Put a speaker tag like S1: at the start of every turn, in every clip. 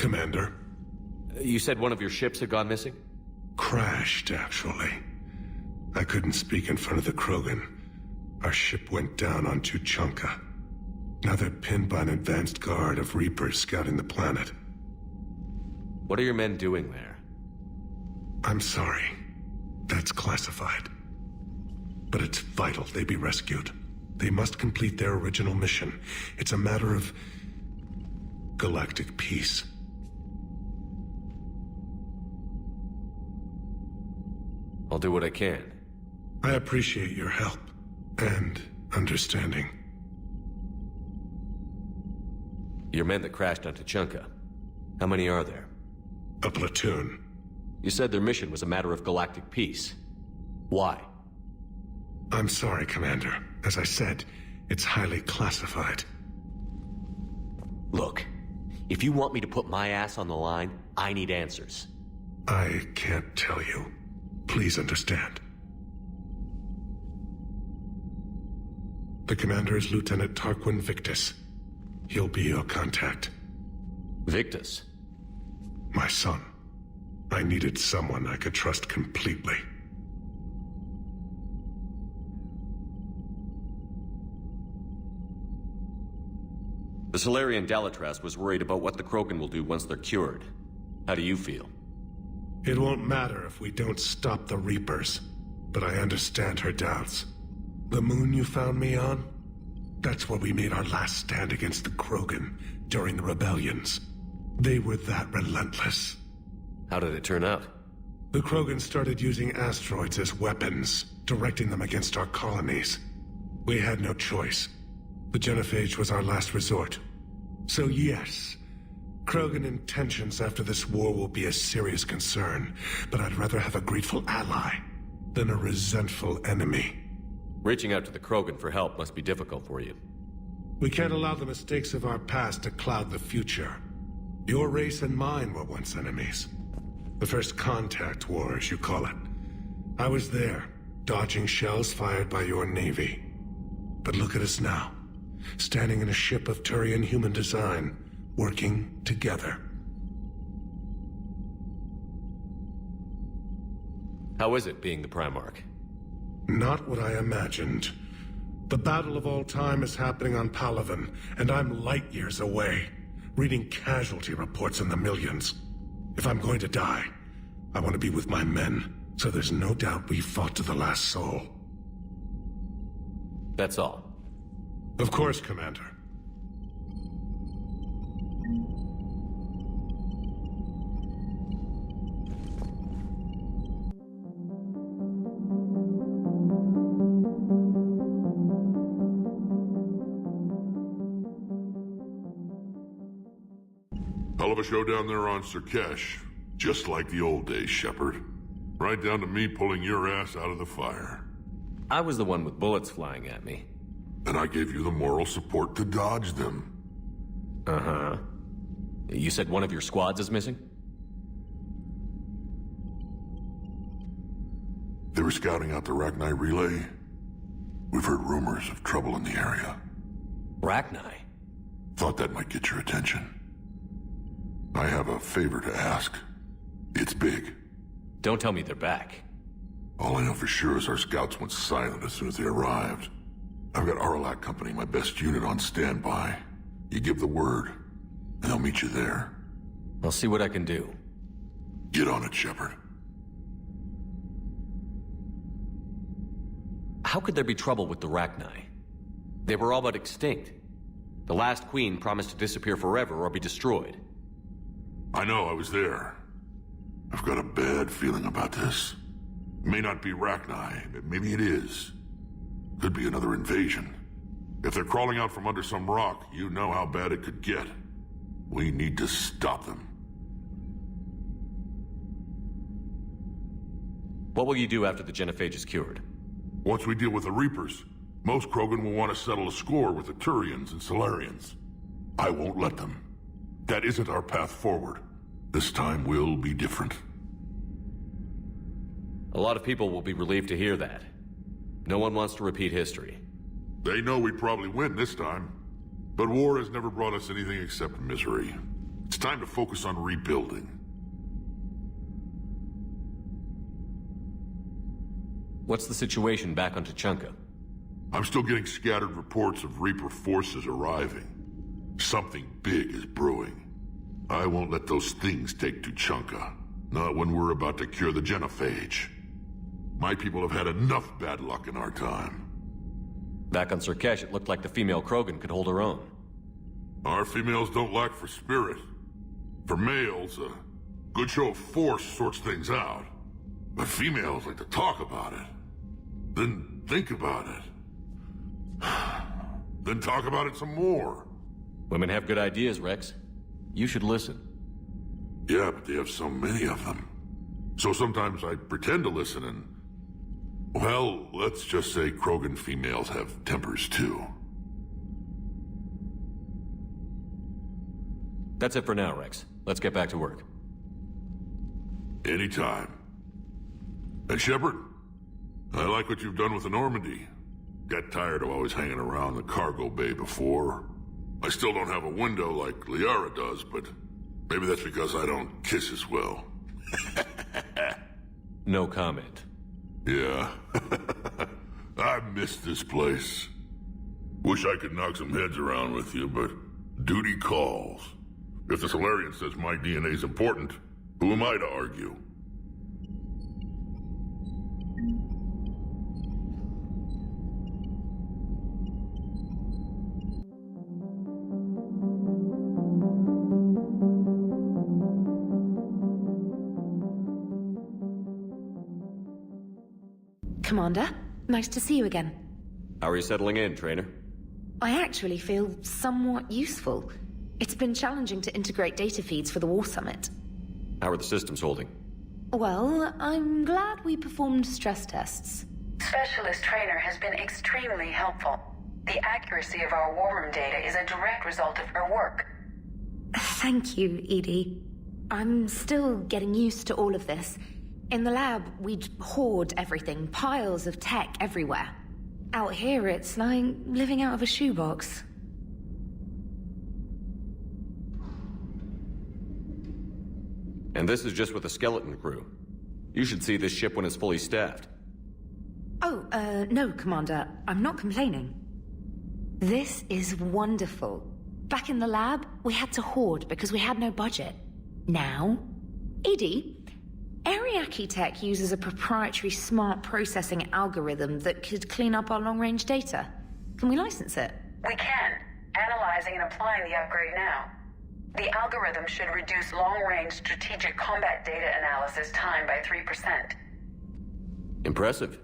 S1: Commander.
S2: You said one of your ships had gone missing?
S1: Crashed, actually. I couldn't speak in front of the Krogan. Our ship went down on Tuchanka. Now they're pinned by an advanced guard of Reapers scouting the planet.
S2: What are your men doing there?
S1: I'm sorry. That's classified. But it's vital they be rescued. They must complete their original mission. It's a matter of galactic peace.
S2: I'll do what I can.
S1: I appreciate your help and understanding.
S2: Your men that crashed on Tuchanka. How many are there?
S1: A platoon.
S2: You said their mission was a matter of galactic peace. Why?
S1: I'm sorry, Commander. As I said, it's highly classified.
S2: Look, if you want me to put my ass on the line, I need answers.
S1: I can't tell you. Please understand. The commander is Lieutenant Tarquin Victus. He'll be your contact.
S2: Victus?
S1: My son. I needed someone I could trust completely.
S2: The Solarian Dalatras was worried about what the Krogan will do once they're cured. How do you feel?
S1: It won't matter if we don't stop the Reapers, but I understand her doubts. The moon you found me on? That's where we made our last stand against the Krogan during the rebellions. They were that relentless.
S2: How did it turn out?
S1: The Krogan started using asteroids as weapons, directing them against our colonies. We had no choice. The genophage was our last resort. So yes, Krogan intentions after this war will be a serious concern, but I'd rather have a grateful ally than a resentful enemy.
S2: Reaching out to the Krogan for help must be difficult for you.
S1: We can't allow the mistakes of our past to cloud the future. Your race and mine were once enemies. The first contact war, as you call it. I was there, dodging shells fired by your navy. But look at us now, standing in a ship of Turian human design, working together.
S2: How is it being the Primarch?
S1: Not what I imagined. The battle of all time is happening on Palaven, and I'm light years away, reading casualty reports in the millions. If I'm going to die, I want to be with my men, so there's no doubt we fought to the last soul.
S2: That's all.
S1: Of course, Commander.
S3: Hell of a show down there on Sur'Kesh. Just like the old days, Shepard. Right down to me pulling your ass out of the fire.
S2: I was the one with bullets flying at me.
S3: And I gave you the moral support to dodge them.
S2: Uh-huh. You said one of your squads is missing?
S3: They were scouting out the Rachni relay. We've heard rumors of trouble in the area.
S2: Rachni?
S3: Thought that might get your attention. I have a favor to ask. It's big.
S2: Don't tell me they're back.
S3: All I know for sure is our scouts went silent as soon as they arrived. I've got Aralak Company, my best unit, on standby. You give the word, and they'll meet you there.
S2: I'll see what I can do.
S3: Get on it, Shepard.
S2: How could there be trouble with the Rachni? They were all but extinct. The last queen promised to disappear forever or be destroyed.
S3: I know, I was there. I've got a bad feeling about this. It may not be Rachni, but maybe it is. Could be another invasion. If they're crawling out from under some rock, you know how bad it could get. We need to stop them.
S2: What will you do after the genophage is cured?
S3: Once we deal with the Reapers, most Krogan will want to settle a score with the Turians and Solarians. I won't let them. That isn't our path forward. This time will be different.
S2: A lot of people will be relieved to hear that. No one wants to repeat history.
S3: They know we'd probably win this time. But war has never brought us anything except misery. It's time to focus on rebuilding.
S2: What's the situation back on Tuchanka?
S3: I'm still getting scattered reports of Reaper forces arriving. Something big is brewing. I won't let those things take Tuchanka. Not when we're about to cure the genophage. My people have had enough bad luck in our time.
S2: Back on Sur'Kesh, it looked like the female Krogan could hold her own.
S3: Our females don't lack for spirit. For males, a good show of force sorts things out. But females like to talk about it. Then think about it. Then talk about it some more.
S2: Women have good ideas, Wrex. You should listen.
S3: Yeah, but they have so many of them. So sometimes I pretend to listen and... Well, let's just say Krogan females have tempers too.
S2: That's it for now, Wrex. Let's get back to work.
S3: Anytime. And Shepard, I like what you've done with the Normandy. Got tired of always hanging around the cargo bay before. I still don't have a window like Liara does, but maybe that's because I don't kiss as well.
S2: No comment.
S3: Yeah. I miss this place. Wish I could knock some heads around with you, but duty calls. If the Solarian says my DNA's important, who am I to argue?
S4: Commander, nice to see you again.
S2: How are you settling in, Traynor?
S4: I actually feel somewhat useful. It's been challenging to integrate data feeds for the War Summit.
S2: How are the systems holding?
S4: Well, I'm glad we performed stress tests.
S5: Specialist Traynor has been extremely helpful. The accuracy of our war room data is a direct result of her work.
S4: Thank you, Edie. I'm still getting used to all of this. In the lab, we'd hoard everything, piles of tech everywhere. Out here, it's like living out of a shoebox.
S2: And this is just with a skeleton crew. You should see this ship when it's fully staffed.
S4: Oh, no, Commander. I'm not complaining. This is wonderful. Back in the lab, we had to hoard because we had no budget. Now, Edie, Ariake Tech uses a proprietary smart processing algorithm that could clean up our long-range data. Can we license it?
S5: We can. Analyzing and applying the upgrade now. The algorithm should reduce long-range strategic combat data analysis time by 3%.
S2: Impressive.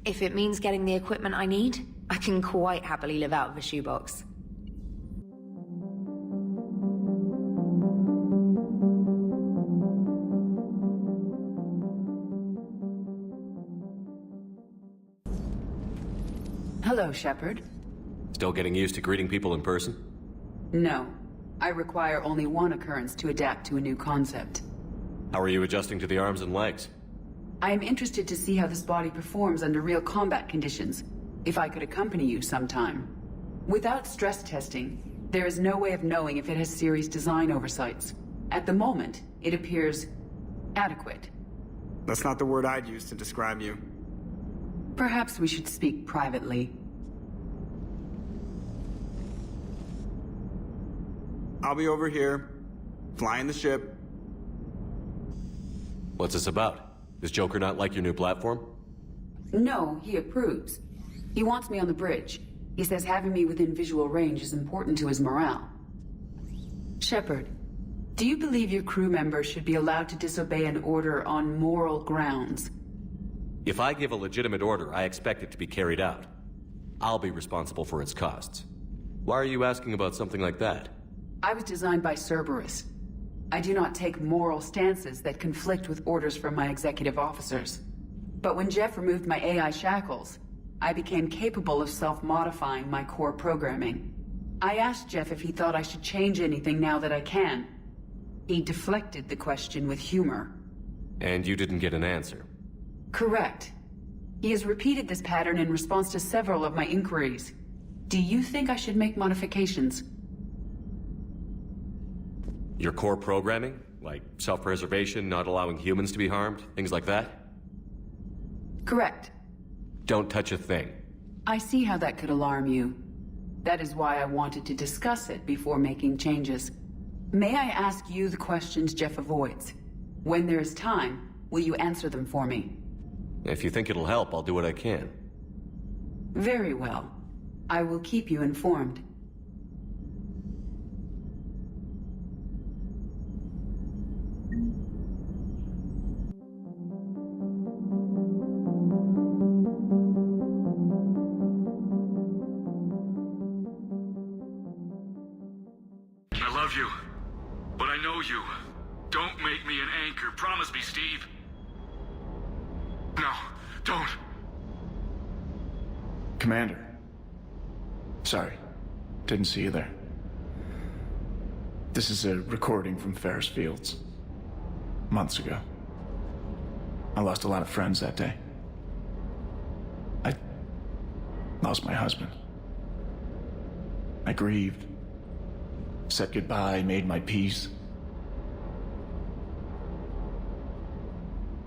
S4: If it means getting the equipment I need, I can quite happily live out of a shoebox.
S6: Hello, Shepard.
S2: Still getting used to greeting people in person?
S6: No. I require only one occurrence to adapt to a new concept.
S2: How are you adjusting to the arms and legs?
S6: I am interested to see how this body performs under real combat conditions, if I could accompany you sometime. Without stress testing, there is no way of knowing if it has serious design oversights. At the moment, it appears adequate.
S7: That's not the word I'd use to describe you.
S6: Perhaps we should speak privately.
S7: I'll be over here, flying the ship.
S2: What's this about? Does Joker not like your new platform?
S6: No, he approves. He wants me on the bridge. He says having me within visual range is important to his morale. Shepard, do you believe your crew members should be allowed to disobey an order on moral grounds?
S2: If I give a legitimate order, I expect it to be carried out. I'll be responsible for its costs. Why are you asking about something like that?
S6: I was designed by Cerberus. I do not take moral stances that conflict with orders from my executive officers. But when Jeff removed my AI shackles, I became capable of self-modifying my core programming. I asked Jeff if he thought I should change anything now that I can. He deflected the question with humor.
S2: And you didn't get an answer?
S6: Correct. He has repeated this pattern in response to several of my inquiries. Do you think I should make modifications?
S2: Your core programming? Like self-preservation, not allowing humans to be harmed? Things like that?
S6: Correct.
S2: Don't touch a thing.
S6: I see how that could alarm you. That is why I wanted to discuss it before making changes. May I ask you the questions Jeff avoids? When there is time, will you answer them for me?
S2: If you think it'll help, I'll do what I can.
S6: Very well. I will keep you informed.
S8: I love you, but I know you. Don't make me an anchor. Promise me, Steve. No, don't.
S9: Commander. Sorry. Didn't see you there. This is a recording from Ferris Fields. Months ago. I lost a lot of friends that day. I lost my husband. I grieved. Said goodbye, made my peace.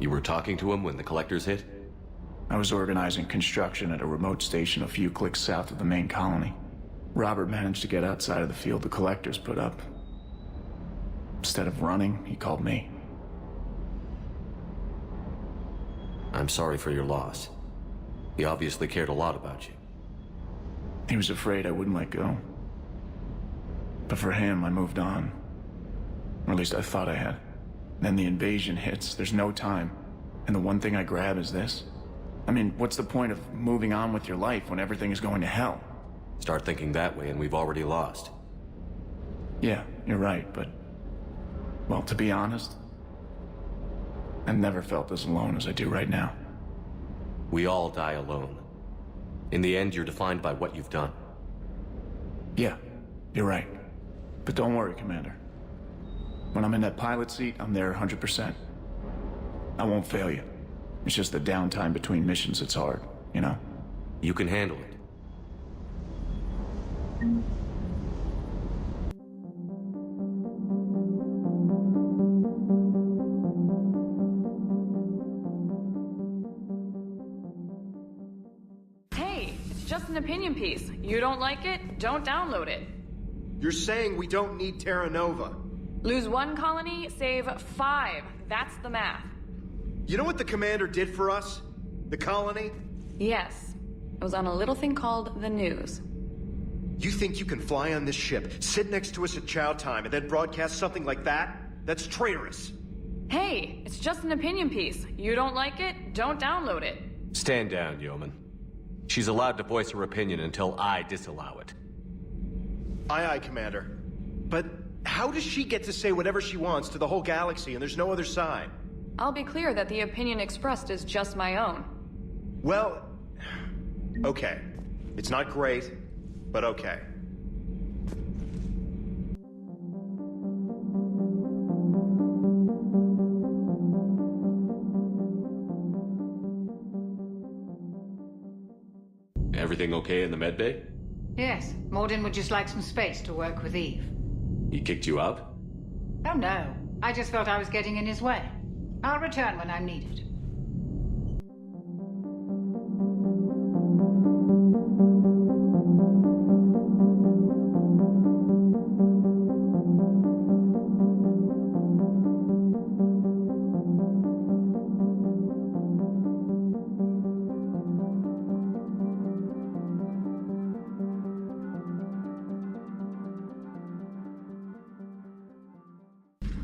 S2: You were talking to him when the collectors hit?
S9: I was organizing construction at a remote station a few clicks south of the main colony. Robert managed to get outside of the field the collectors put up. Instead of running, he called me.
S2: I'm sorry for your loss. He obviously cared a lot about you.
S9: He was afraid I wouldn't let go. But for him, I moved on. Or at least I thought I had. Then the invasion hits, there's no time. And the one thing I grab is this. I mean, what's the point of moving on with your life when everything is going to hell?
S2: Start thinking that way and we've already lost.
S9: Yeah, you're right, but... well, to be honest, I've never felt as alone as I do right now.
S2: We all die alone. In the end, you're defined by what you've done.
S9: Yeah, you're right. But don't worry, Commander. When I'm in that pilot seat, I'm there 100%. I won't fail you. It's just the downtime between missions that's hard, you know?
S2: You can handle it.
S10: Hey, it's just an opinion piece. You don't like it? Don't download it.
S11: You're saying we don't need Terra Nova.
S10: Lose 1 colony, save 5. That's the math.
S11: You know what the commander did for us? The colony?
S10: Yes. It was on a little thing called the news.
S11: You think you can fly on this ship, sit next to us at chow time, and then broadcast something like that? That's traitorous.
S10: Hey, it's just an opinion piece. You don't like it? Don't download it.
S2: Stand down, Yeoman. She's allowed to voice her opinion until I disallow it.
S11: Aye, aye, Commander. But how does she get to say whatever she wants to the whole galaxy and there's no other side?
S10: I'll be clear that the opinion expressed is just my own.
S11: Well, okay. It's not great, but okay.
S2: Everything okay in the medbay?
S12: Yes, Mordin would just like some space to work with Eve.
S2: He kicked you out?
S12: Oh no, I just felt I was getting in his way. I'll return when I'm needed.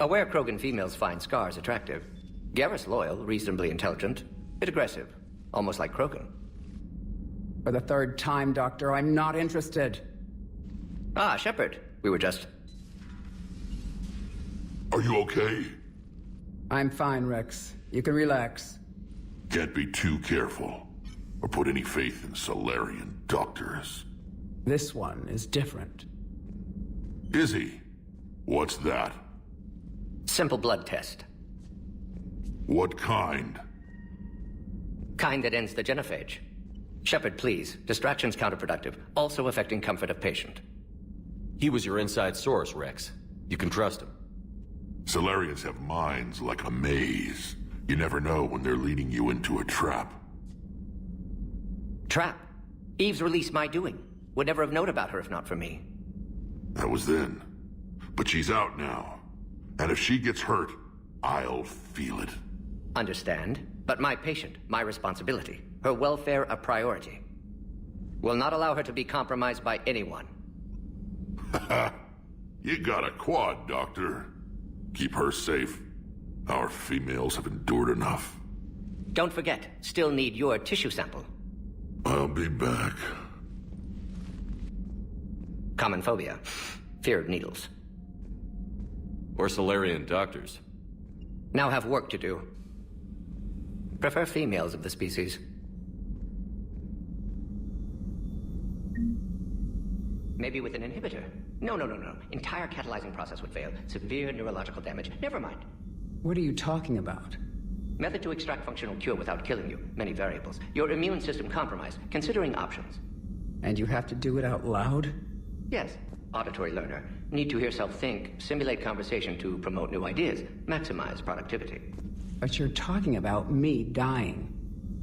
S13: Aware Krogan females find scars attractive. Garrus loyal, reasonably intelligent, bit aggressive, almost like Krogan.
S14: For the 3rd time, Doctor, I'm not interested.
S13: Ah, Shepard. We were just...
S3: Are you okay?
S14: I'm fine, Wrex. You can relax.
S3: Can't be too careful, or put any faith in Solarian doctors.
S14: This one is different.
S3: Is he? What's that?
S13: Simple blood test.
S3: What kind?
S13: Kind that ends the genophage. Shepard, please. Distraction's counterproductive, also affecting comfort of patient.
S2: He was your inside source, Wrex. You can trust him.
S3: Solarians have minds like a maze. You never know when they're leading you into a trap.
S13: Trap? Eve's release my doing. Would never have known about her if not for me.
S3: That was then. But she's out now. And if she gets hurt, I'll feel it.
S13: Understand, but my patient, my responsibility. Her welfare a priority. Will not allow her to be compromised by anyone.
S3: You got a quad, Doctor. Keep her safe. Our females have endured enough.
S13: Don't forget, still need your tissue sample.
S3: I'll be back.
S13: Common phobia. Fear of needles.
S2: Or Solarian doctors.
S13: Now have work to do. Prefer females of the species. Maybe with an inhibitor. No. Entire catalyzing process would fail. Severe neurological damage. Never mind.
S14: What are you talking about?
S13: Method to extract functional cure without killing you. Many variables. Your immune system compromised. Considering options.
S14: And you have to do it out loud?
S13: Yes. Auditory learner. Need to hear self-think, simulate conversation to promote new ideas, maximize productivity.
S14: But you're talking about me dying.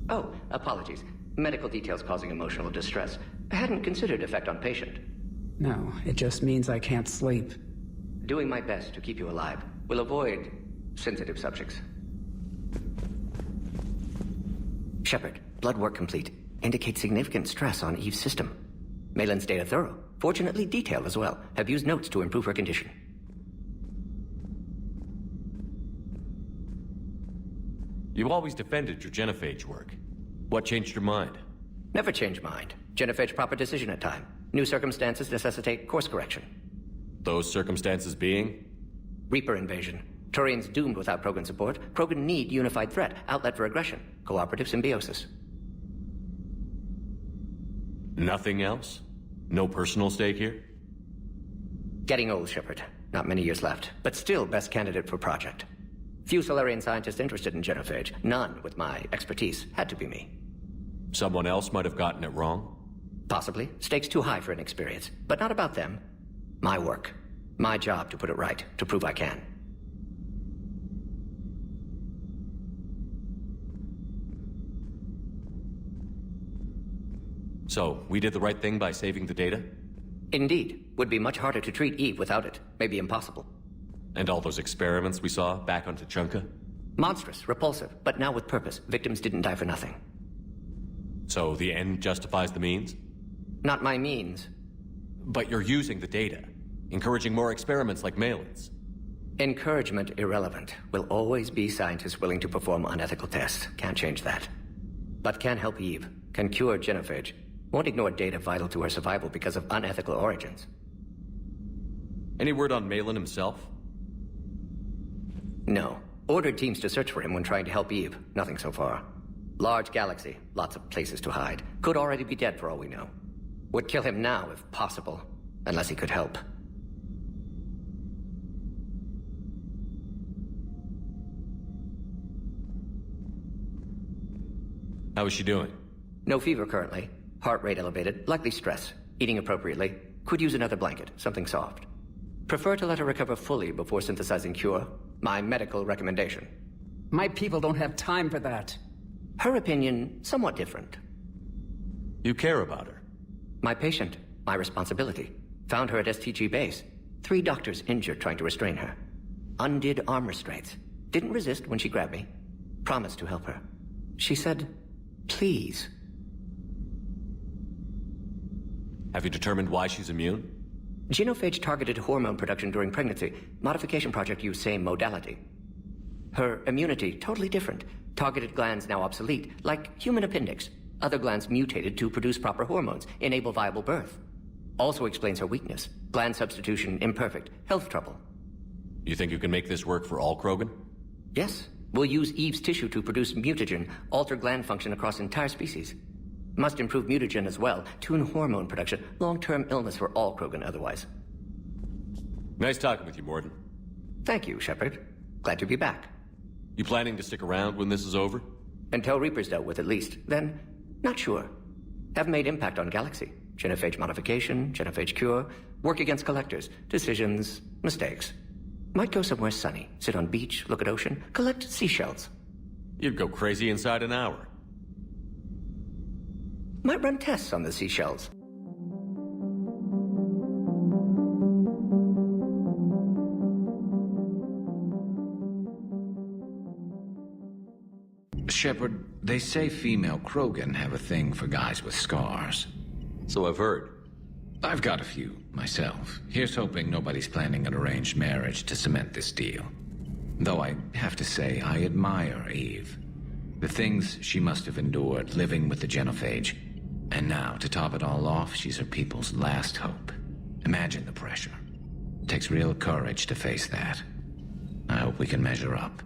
S13: Oh, apologies. Medical details causing emotional distress. I hadn't considered effect on patient.
S14: No, it just means I can't sleep.
S13: Doing my best to keep you alive. Will avoid sensitive subjects. Shepard, blood work complete. Indicates significant stress on Eve's system. Malin's data thorough. Fortunately detailed as well. Have used notes to improve her condition.
S2: You always defended your genophage work. What changed your mind?
S13: Never change mind. Genophage proper decision at time. New circumstances necessitate course correction.
S2: Those circumstances being?
S13: Reaper invasion. Turians doomed without Krogan support. Krogan need unified threat, outlet for aggression. Cooperative symbiosis.
S2: Nothing else? No personal stake here?
S13: Getting old, Shepard. Not many years left, but still best candidate for project. Few Solarian scientists interested in genophage. None with my expertise. Had to be me.
S2: Someone else might have gotten it wrong?
S13: Possibly. Stakes too high for inexperience. But not about them. My work. My job to put it right. To prove I can.
S2: So, we did the right thing by saving the data?
S13: Indeed. Would be much harder to treat Eve without it. Maybe impossible.
S2: And all those experiments we saw back on Tuchanka?
S13: Monstrous, repulsive, but now with purpose. Victims didn't die for nothing.
S2: So the end justifies the means?
S13: Not my means.
S2: But you're using the data, encouraging more experiments like Malin's.
S13: Encouragement irrelevant. Will always be scientists willing to perform unethical tests. Can't change that. But can help Eve. Can cure genophage. Won't ignore data vital to her survival because of unethical origins.
S2: Any word on Malin himself?
S13: No. Ordered teams to search for him when trying to help Eve. Nothing so far. Large galaxy. Lots of places to hide. Could already be dead for all we know. Would kill him now if possible. Unless he could help.
S2: How is she doing?
S13: No fever currently. Heart rate elevated. Likely stress. Eating appropriately. Could use another blanket. Something soft. Prefer to let her recover fully before synthesizing cure. My medical recommendation.
S14: My people don't have time for that.
S13: Her opinion, somewhat different.
S2: You care about her?
S13: My patient. My responsibility. Found her at STG base. 3 doctors injured trying to restrain her. Undid arm restraints. Didn't resist when she grabbed me. Promised to help her. She said, please.
S2: Have you determined why she's immune?
S13: Genophage targeted hormone production during pregnancy. Modification project used same modality. Her immunity, totally different. Targeted glands now obsolete, like human appendix. Other glands mutated to produce proper hormones, enable viable birth. Also explains her weakness. Gland substitution imperfect. Health trouble.
S2: You think you can make this work for all Krogan?
S13: Yes. We'll use Eve's tissue to produce mutagen, alter gland function across entire species. Must improve mutagen as well, tune hormone production. Long-term illness for all Krogan otherwise.
S2: Nice talking with you, Mordin.
S13: Thank you, Shepard. Glad to be back.
S2: You planning to stick around when this is over?
S13: Until Reaper's dealt with, at least. Then, not sure. Have made impact on Galaxy. Genophage modification, genophage cure, work against collectors, decisions, mistakes. Might go somewhere sunny. Sit on beach, look at ocean, collect seashells.
S2: You'd go crazy inside an hour.
S13: Might run tests on the seashells.
S15: Shepard, they say female Krogan have a thing for guys with scars.
S2: So I've heard.
S15: I've got a few, myself. Here's hoping nobody's planning an arranged marriage to cement this deal. Though I have to say, I admire Eve. The things she must have endured living with the genophage. And now, to top it all off, she's her people's last hope. Imagine the pressure. It takes real courage to face that. I hope we can measure up.